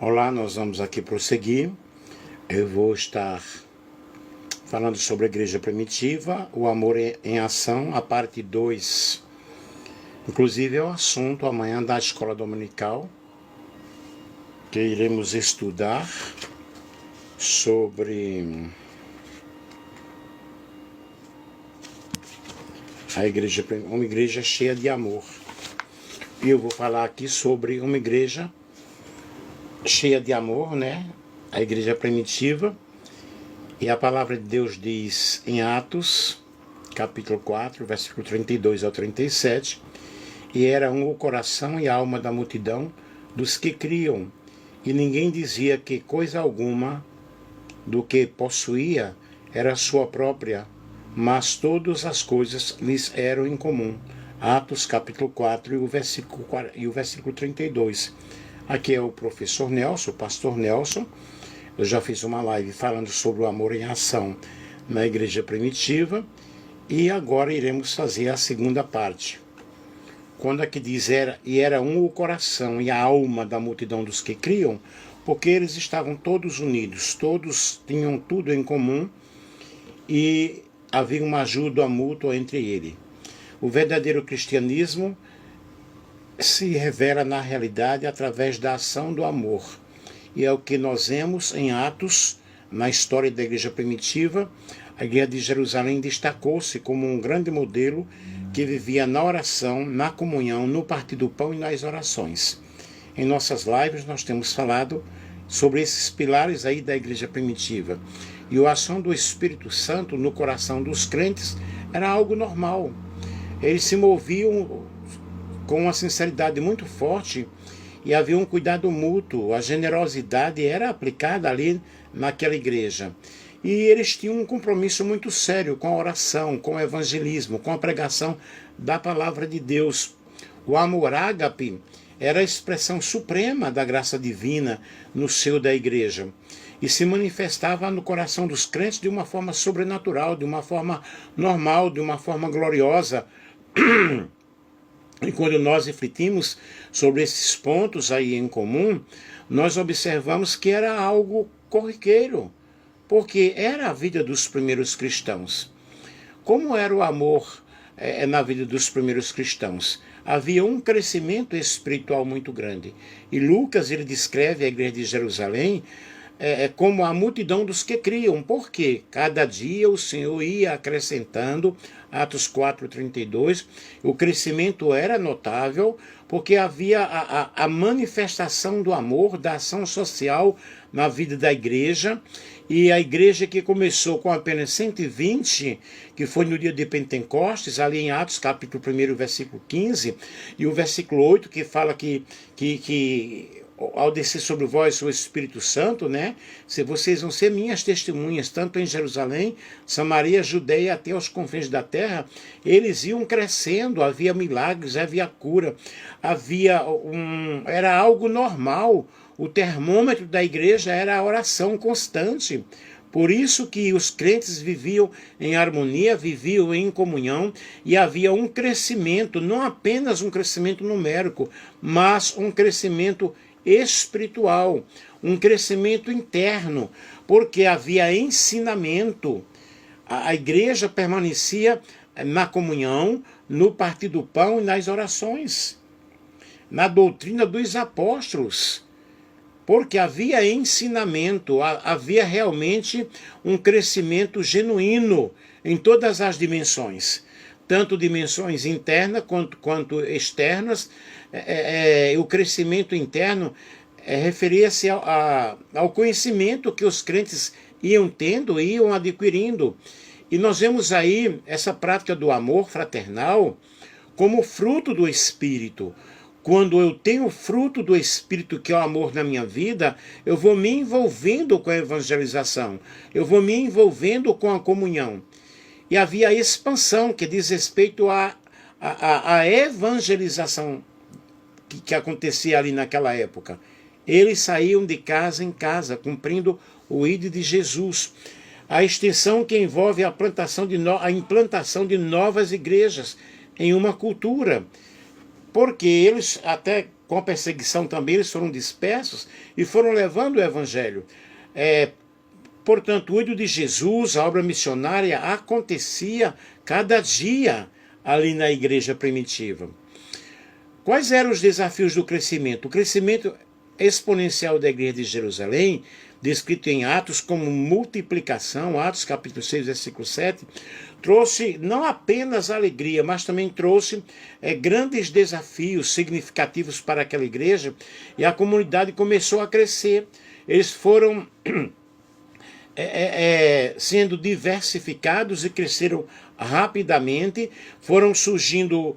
Olá, nós vamos aqui prosseguir. Eu vou estar falando sobre a igreja primitiva, o amor em ação, a parte 2. Inclusive é o assunto amanhã da escola dominical, que iremos estudar sobre a igreja, uma igreja cheia de amor. E eu vou falar aqui sobre uma igreja cheia de amor, né? A igreja primitiva. E a palavra de Deus diz em Atos, capítulo 4, versículo 32 ao 37, e era o coração e a alma da multidão dos que criam, e ninguém dizia que coisa alguma do que possuía era sua própria, mas todas as coisas lhes eram em comum. Atos capítulo 4 e o versículo 32. Aqui é o professor Nelson, o pastor Nelson. Eu já fiz uma live falando sobre o amor em ação na igreja primitiva, e agora iremos fazer a segunda parte. Quando aqui diz era o coração e a alma da multidão dos que criam, porque eles estavam todos unidos, todos tinham tudo em comum e havia uma ajuda mútua entre eles. O verdadeiro cristianismo se revela na realidade através da ação do amor. E é o que nós vemos em Atos, na história da igreja primitiva. A igreja de Jerusalém destacou-se como um grande modelo que vivia na oração, na comunhão, no partir do pão e nas orações. Em nossas lives nós temos falado sobre esses pilares aí da igreja primitiva. E a ação do Espírito Santo no coração dos crentes era algo normal. Eles se moviam com uma sinceridade muito forte e havia um cuidado mútuo, a generosidade era aplicada ali naquela igreja. E eles tinham um compromisso muito sério com a oração, com o evangelismo, com a pregação da palavra de Deus. O amor ágape era a expressão suprema da graça divina no seio da igreja e se manifestava no coração dos crentes de uma forma sobrenatural, de uma forma normal, de uma forma gloriosa. E quando nós refletimos sobre esses pontos aí em comum, nós observamos que era algo corriqueiro, porque era a vida dos primeiros cristãos. Como era o amor na vida dos primeiros cristãos? Havia um crescimento espiritual muito grande. E Lucas, ele descreve a igreja de Jerusalém como a multidão dos que criam, porque cada dia o Senhor ia acrescentando, Atos 4:32, o crescimento era notável, porque havia a manifestação do amor, da ação social na vida da igreja, e a igreja que começou com apenas 120, que foi no dia de Pentecostes, ali em Atos capítulo 1, versículo 15, e o versículo 8, que fala que ao descer sobre vós o Espírito Santo, né? Se vocês vão ser minhas testemunhas, tanto em Jerusalém, Samaria, Judeia, até os confins da terra, eles iam crescendo, havia milagres, havia cura, era algo normal. O termômetro da igreja era a oração constante. Por isso que os crentes viviam em harmonia, viviam em comunhão, e havia um crescimento, não apenas um crescimento numérico, mas um crescimento espiritual, um crescimento interno, porque havia ensinamento. A igreja permanecia na comunhão, no partir do pão e nas orações, na doutrina dos apóstolos, porque havia ensinamento, havia realmente um crescimento genuíno em todas as dimensões, tanto dimensões internas quanto externas. O crescimento interno referia-se ao conhecimento que os crentes iam tendo, iam adquirindo. E nós vemos aí essa prática do amor fraternal como fruto do Espírito. Quando eu tenho o fruto do Espírito, que é o amor na minha vida, eu vou me envolvendo com a evangelização, eu vou me envolvendo com a comunhão. E havia a expansão que diz respeito à evangelização que acontecia ali naquela época. eles saíam de casa em casa, cumprindo o ID de Jesus. A extensão que envolve a implantação de novas igrejas em uma cultura. Porque eles, até com a perseguição também, eles foram dispersos e foram levando o evangelho. Portanto, o ídolo de Jesus, a obra missionária, acontecia cada dia ali na igreja primitiva. Quais eram os desafios do crescimento? O crescimento exponencial da igreja de Jerusalém, descrito em Atos como multiplicação, Atos capítulo 6, versículo 7, trouxe não apenas alegria, mas também trouxe grandes desafios significativos para aquela igreja, e a comunidade começou a crescer. Eles foram sendo diversificados e cresceram rapidamente, foram surgindo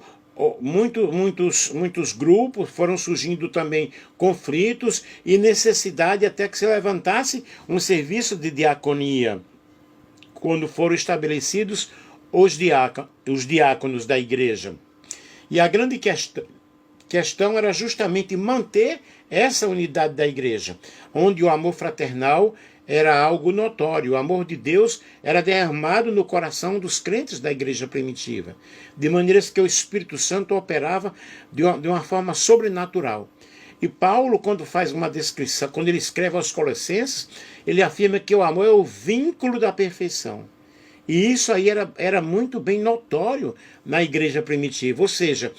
muitos grupos, foram surgindo também conflitos e necessidade até que se levantasse um serviço de diaconia, quando foram estabelecidos os diáconos da igreja. E a grande questão era justamente manter essa unidade da igreja, onde o amor fraternal era algo notório. O amor de Deus era derramado no coração dos crentes da igreja primitiva, de maneira que o Espírito Santo operava de uma forma sobrenatural. E Paulo, quando faz uma descrição, quando ele escreve aos Colossenses, ele afirma que o amor é o vínculo da perfeição. E isso aí era muito bem notório na igreja primitiva, ou seja,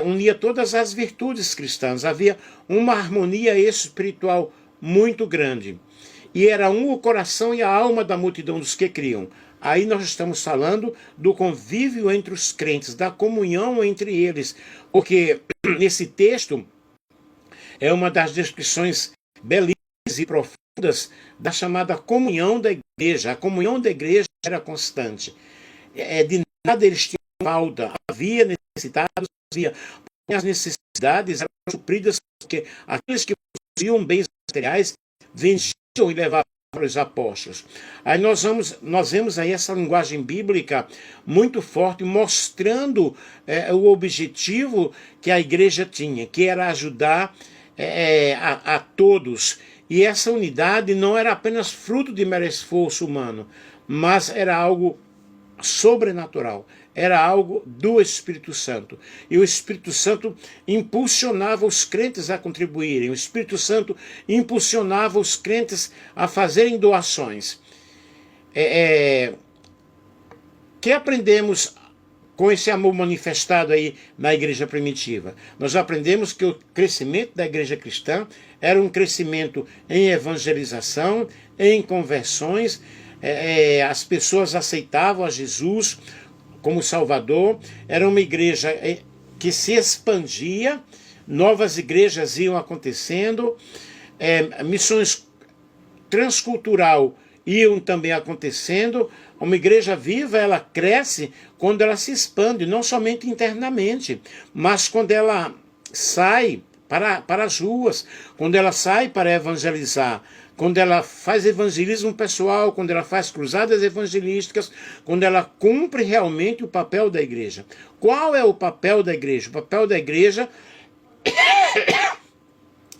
unia todas as virtudes cristãs, havia uma harmonia espiritual muito grande. E era um o coração e a alma da multidão dos que criam. Aí nós estamos falando do convívio entre os crentes, da comunhão entre eles, porque nesse texto é uma das descrições belíssimas e profundas da chamada comunhão da igreja. A comunhão da igreja era constante. De nada eles tinham falta, havia necessitados, as necessidades eram supridas, porque aqueles que possuíam bens materiais vendiam e levavam para os apóstolos. Aí nós vemos aí essa linguagem bíblica muito forte, mostrando o objetivo que a igreja tinha, que era ajudar a todos. E essa unidade não era apenas fruto de mero esforço humano, mas era algo sobrenatural, era algo do Espírito Santo. E o Espírito Santo impulsionava os crentes a contribuírem, o Espírito Santo impulsionava os crentes a fazerem doações. Que aprendemos com esse amor manifestado aí na igreja primitiva? Nós aprendemos que o crescimento da igreja cristã era um crescimento em evangelização, em conversões. As pessoas aceitavam a Jesus como Salvador. Era uma igreja que se expandia, novas igrejas iam acontecendo, missões transcultural iam também acontecendo. Uma igreja viva, ela cresce quando ela se expande, não somente internamente, mas quando ela sai para as ruas, quando ela sai para evangelizar, quando ela faz evangelismo pessoal, quando ela faz cruzadas evangelísticas, quando ela cumpre realmente o papel da igreja. Qual é o papel da igreja? O papel da igreja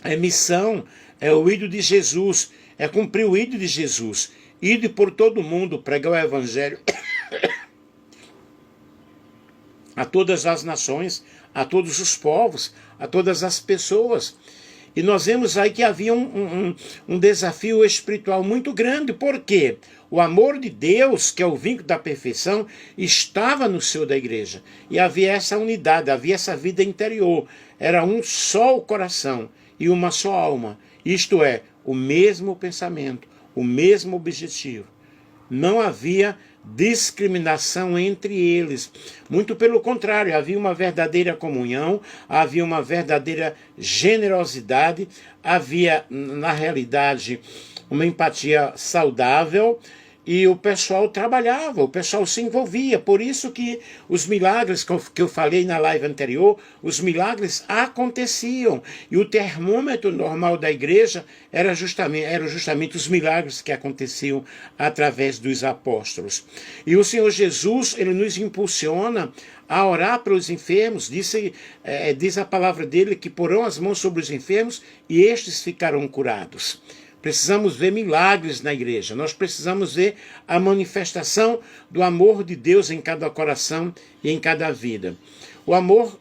é missão, é o ídolo de Jesus, é cumprir o ídolo de Jesus. Ide por todo mundo, pregar o evangelho a todas as nações, a todos os povos, a todas as pessoas. E nós vemos aí que havia um desafio espiritual muito grande, porque o amor de Deus, que é o vínculo da perfeição, estava no seio da igreja. E havia essa unidade, havia essa vida interior. Era um só o coração e uma só alma. Isto é, o mesmo pensamento, o mesmo objetivo. Não havia discriminação entre eles. Muito pelo contrário, havia uma verdadeira comunhão, havia uma verdadeira generosidade, havia, na realidade, uma empatia saudável E o pessoal trabalhava, o pessoal se envolvia. Por isso que os milagres que eu falei na live anterior, os milagres aconteciam. E o termômetro normal da igreja eram justamente os milagres que aconteciam através dos apóstolos. E o Senhor Jesus, ele nos impulsiona a orar pelos enfermos. Diz a palavra dele que porão as mãos sobre os enfermos e estes ficarão curados. Precisamos ver milagres na igreja. Nós precisamos ver a manifestação do amor de Deus em cada coração e em cada vida. O amor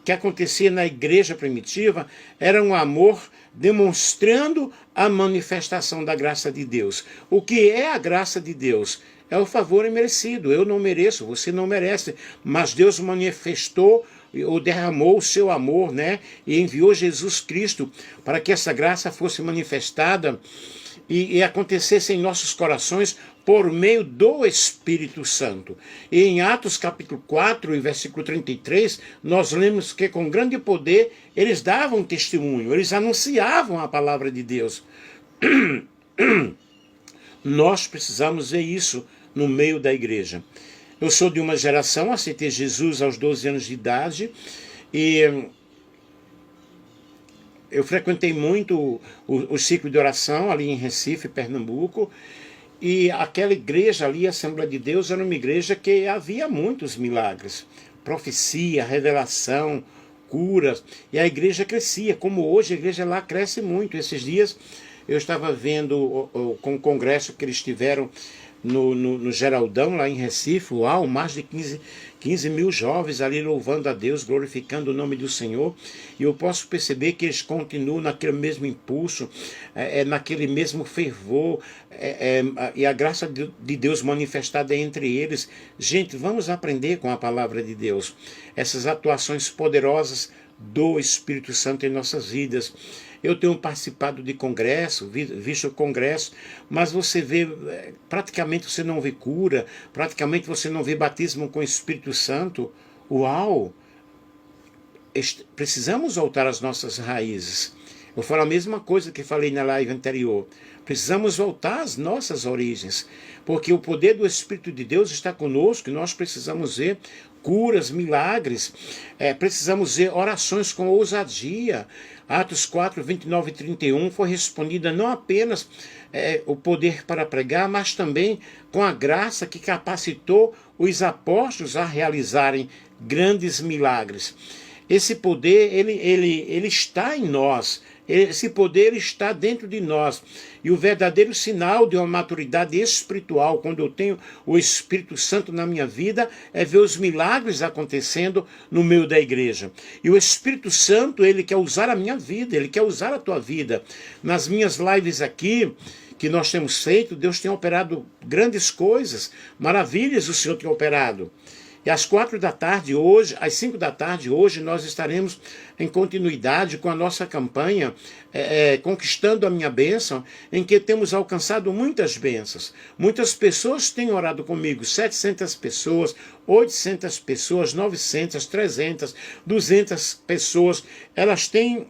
que acontecia na igreja primitiva era um amor demonstrando a manifestação da graça de Deus. O que é a graça de Deus? É o favor imerecido. Eu não mereço, você não merece, mas Deus manifestou ou derramou o seu amor, né? E enviou Jesus Cristo para que essa graça fosse manifestada e acontecesse em nossos corações por meio do Espírito Santo. E em Atos capítulo 4, e versículo 33, nós lemos que com grande poder eles davam testemunho, eles anunciavam a palavra de Deus. Nós precisamos ver isso no meio da igreja. Eu sou de uma geração, aceitei Jesus aos 12 anos de idade e eu frequentei muito o ciclo de oração ali em Recife, Pernambuco, e aquela igreja ali, a Assembleia de Deus, era uma igreja que havia muitos milagres, profecia, revelação, curas, e a igreja crescia, como hoje a igreja lá cresce muito. Esses dias eu estava vendo com o congresso que eles tiveram no Geraldão, lá em Recife. Uau, mais de 15 mil jovens ali louvando a Deus, glorificando o nome do Senhor. E eu posso perceber que eles continuam naquele mesmo impulso, naquele mesmo fervor, e a graça de Deus manifestada entre eles. Gente, vamos aprender com a palavra de Deus, essas atuações poderosas do Espírito Santo em nossas vidas. Eu tenho participado de congresso, visto o congresso, mas você vê, praticamente você não vê cura, praticamente você não vê batismo com o Espírito Santo. Uau! Precisamos voltar às nossas raízes. Eu falo a mesma coisa que falei na live anterior. Precisamos voltar às nossas origens, porque o poder do Espírito de Deus está conosco e nós precisamos ver curas, milagres, precisamos ver orações com ousadia. Atos 4, 29 e 31 foi respondida não apenas o poder para pregar, mas também com a graça que capacitou os apóstolos a realizarem grandes milagres. Esse poder, ele está em nós. Esse poder está dentro de nós. E o verdadeiro sinal de uma maturidade espiritual, quando eu tenho o Espírito Santo na minha vida, é ver os milagres acontecendo no meio da igreja. E o Espírito Santo, ele quer usar a minha vida, ele quer usar a tua vida. Nas minhas lives aqui, que nós temos feito, Deus tem operado grandes coisas, maravilhas o Senhor tem operado. E às 4 da tarde hoje, às 5 da tarde hoje, nós estaremos em continuidade com a nossa campanha Conquistando a Minha Bênção, em que temos alcançado muitas bênçãos. Muitas pessoas têm orado comigo, 700 pessoas, 800 pessoas, 900, 300, 200 pessoas. Elas têm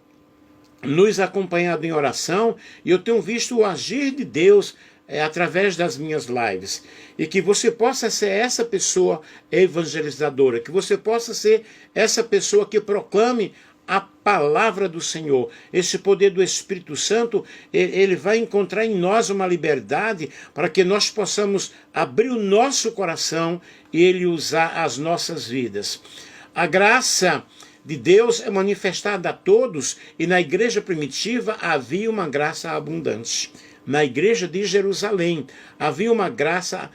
nos acompanhado em oração e eu tenho visto o agir de Deus através das minhas lives, e que você possa ser essa pessoa evangelizadora, que você possa ser essa pessoa que proclame a palavra do Senhor. Esse poder do Espírito Santo, ele vai encontrar em nós uma liberdade para que nós possamos abrir o nosso coração e ele usar as nossas vidas. A graça de Deus é manifestada a todos, e na igreja primitiva havia uma graça abundante. Na igreja de Jerusalém havia uma graça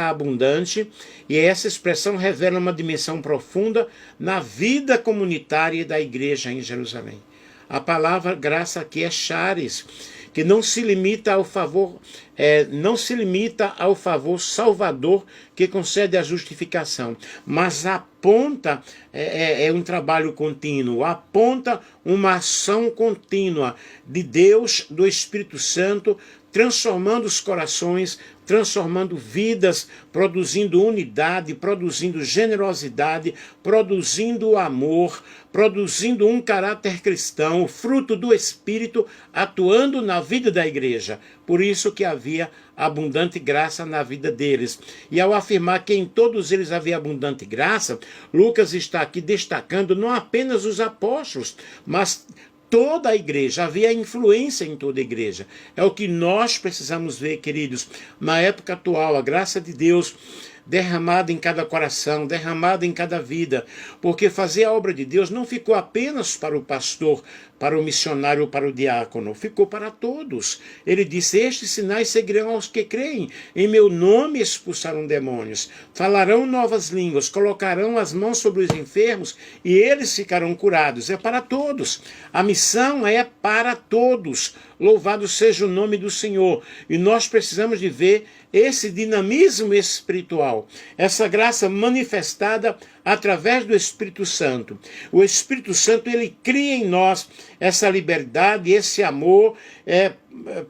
abundante, e essa expressão revela uma dimensão profunda na vida comunitária da igreja em Jerusalém. A palavra graça aqui é charis, que não se limita ao favor, salvador que concede a justificação, mas aponta um trabalho contínuo, aponta uma ação contínua de Deus, do Espírito Santo, transformando os corações, transformando vidas, produzindo unidade, produzindo generosidade, produzindo amor, produzindo um caráter cristão, fruto do Espírito, atuando na vida da igreja. Por isso que havia abundante graça na vida deles. E ao afirmar que em todos eles havia abundante graça, Lucas está aqui destacando não apenas os apóstolos, mas toda a igreja. Havia influência em toda a igreja. É o que nós precisamos ver, queridos, na época atual, a graça de Deus derramada em cada coração, derramada em cada vida, porque fazer a obra de Deus não ficou apenas para o pastor, para o missionário, para o diácono, ficou para todos. Ele disse: estes sinais seguirão aos que creem, em meu nome expulsarão demônios, falarão novas línguas, colocarão as mãos sobre os enfermos e eles ficarão curados. É para todos, a missão é para todos. Louvado seja o nome do Senhor. E nós precisamos de ver esse dinamismo espiritual, essa graça manifestada através do Espírito Santo. O Espírito Santo, ele cria em nós essa liberdade, esse amor,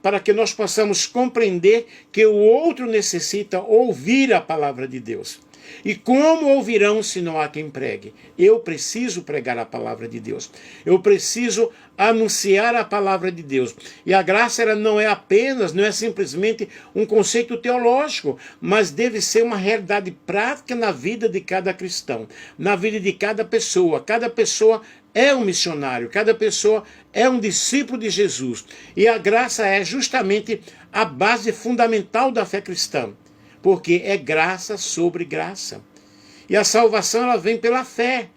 para que nós possamos compreender que o outro necessita ouvir a palavra de Deus. E como ouvirão se não há quem pregue? Eu preciso pregar a palavra de Deus. Eu preciso anunciar a palavra de Deus. E a graça, ela não é simplesmente um conceito teológico, mas deve ser uma realidade prática na vida de cada cristão, na vida de cada pessoa. Cada pessoa é um missionário, cada pessoa é um discípulo de Jesus. E a graça é justamente a base fundamental da fé cristã, porque é graça sobre graça. E a salvação, ela vem pela fé.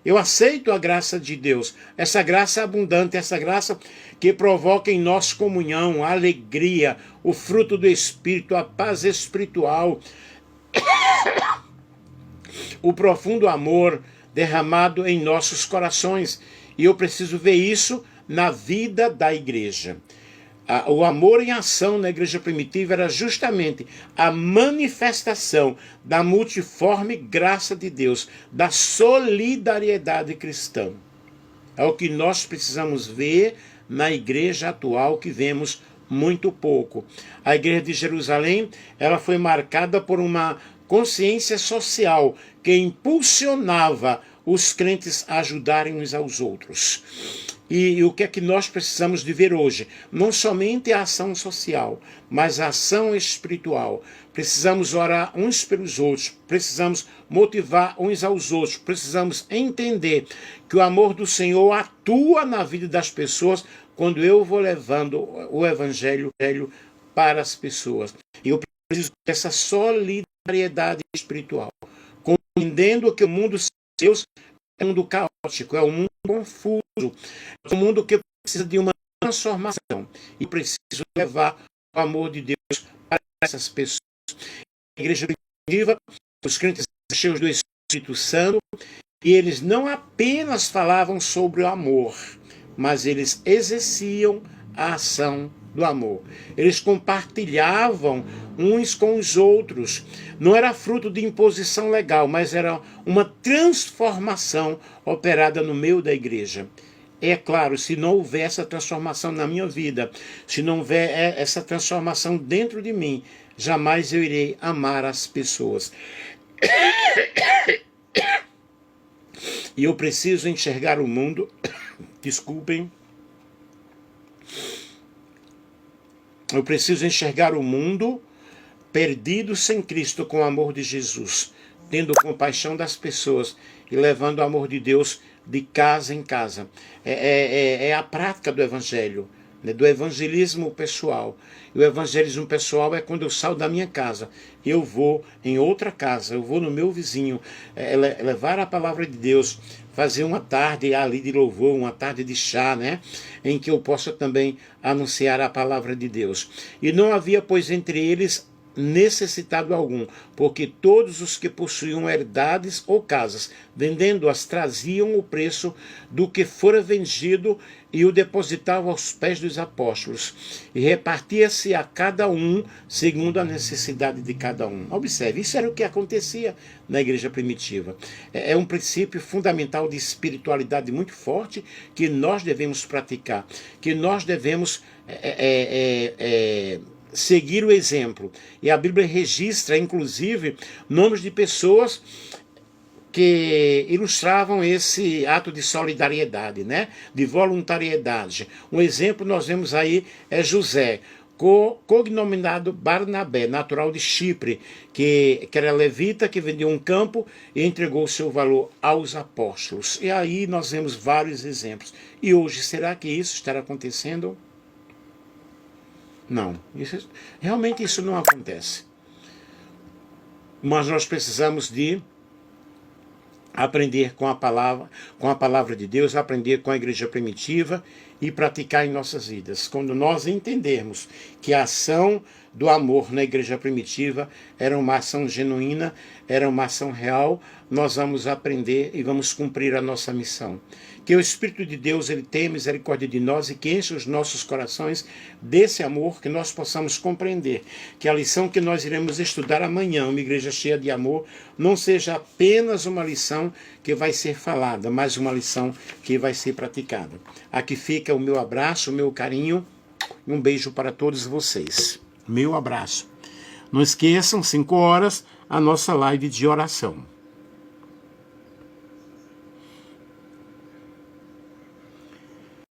Eu aceito a graça de Deus, essa graça abundante, essa graça que provoca em nós comunhão, alegria, o fruto do Espírito, a paz espiritual, o profundo amor derramado em nossos corações. E eu preciso ver isso na vida da igreja. O amor em ação na igreja primitiva era justamente a manifestação da multiforme graça de Deus, da solidariedade cristã. É o que nós precisamos ver na igreja atual, que vemos muito pouco. A igreja de Jerusalém, ela foi marcada por uma consciência social que impulsionava os crentes a ajudarem uns aos outros. E o que é que nós precisamos de ver hoje? Não somente a ação social, mas a ação espiritual. Precisamos orar uns pelos outros, precisamos motivar uns aos outros, precisamos entender que o amor do Senhor atua na vida das pessoas quando eu vou levando o Evangelho para as pessoas. E eu preciso dessa solidariedade espiritual, compreendendo que o mundo sem Deus é um mundo caótico, é um mundo confuso, é um mundo que precisa de uma transformação. E preciso levar o amor de Deus para essas pessoas. A igreja primitiva, os crentes cheios do Espírito Santo, e eles não apenas falavam sobre o amor, mas eles exerciam a ação do amor. Eles compartilhavam uns com os outros. Não era fruto de imposição legal, mas era uma transformação operada no meio da igreja. É claro, se não houver essa transformação na minha vida, se não houver essa transformação dentro de mim, jamais eu irei amar as pessoas. E eu preciso enxergar o mundo, desculpem, eu preciso enxergar o mundo perdido sem Cristo com o amor de Jesus, tendo compaixão das pessoas e levando o amor de Deus de casa em casa. É a prática do Evangelho, né, do evangelismo pessoal. E o evangelismo pessoal é quando eu saio da minha casa, eu vou em outra casa, eu vou no meu vizinho, levar a palavra de Deus, fazer uma tarde ali de louvor, uma tarde de chá, né, em que eu possa também anunciar a palavra de Deus. E não havia, pois, entre eles necessitado algum, porque todos os que possuíam herdades ou casas, vendendo-as, traziam o preço do que fora vendido e o depositavam aos pés dos apóstolos, e repartia-se a cada um segundo a necessidade de cada um. Observe, isso era o que acontecia na igreja primitiva. É um princípio fundamental de espiritualidade muito forte que nós devemos praticar, que nós devemos seguir o exemplo. E a Bíblia registra, inclusive, nomes de pessoas que ilustravam esse ato de solidariedade, né? De voluntariedade. Um exemplo nós vemos aí é José, cognominado Barnabé, natural de Chipre, que era levita, que vendeu um campo e entregou o seu valor aos apóstolos. E aí nós vemos vários exemplos. E hoje, será que isso estará acontecendo? Não, realmente isso não acontece. Mas nós precisamos de aprender com a palavra de Deus, aprender com a igreja primitiva e praticar em nossas vidas. Quando nós entendermos que a ação do amor na igreja primitiva era uma ação genuína, era uma ação real, nós vamos aprender e vamos cumprir a nossa missão. Que o Espírito de Deus, ele tenha misericórdia de nós e que enche os nossos corações desse amor, que nós possamos compreender que a lição que nós iremos estudar amanhã, uma igreja cheia de amor, não seja apenas uma lição que vai ser falada, mas uma lição que vai ser praticada. Aqui fica o meu abraço, o meu carinho e um beijo para todos vocês. Meu abraço. Não esqueçam, 5 horas, a nossa live de oração.